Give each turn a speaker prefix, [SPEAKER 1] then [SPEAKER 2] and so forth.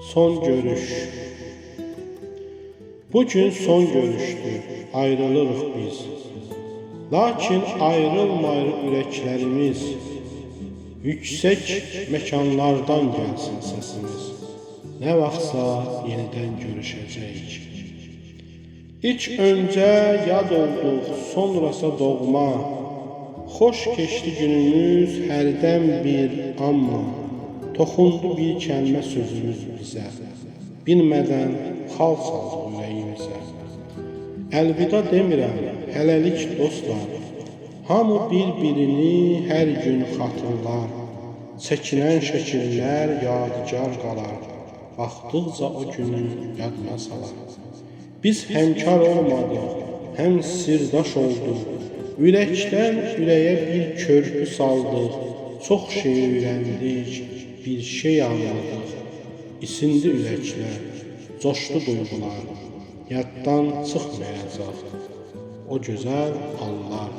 [SPEAKER 1] Son görüş. Bugün son görüşdür, ayrılırıq biz. Lakin ayrılmayır ürəklərimiz. Yüksək məkanlardan gəlsin səsimiz. Nə vaxtsa yenidən görüşəcəyik. İlk öncə yad olduq, sonrasa doğma. Xoş keçdi günümüz, hərdən bir amma. Toxundu bir kəlmə sözümüz bizə. Bilmədən xal saldı ürəyimizə. Əlvida demirəm, hələlik dostlar. Hamı bir-birini hər gün xatırlar. Çəkilən şəkillər yadigar qalar. Baxdıqca o günü yadına salar. Biz həmkar olmadıq, həm sirdaş olduq. Ürəkdən ürəyə bir körpü saldıq. Çox şey öyrəndik, bir şey anladıq. İsindi ürəklər, coşdu duyğular. Yaddan çıxmayacaq o gözəl anlar.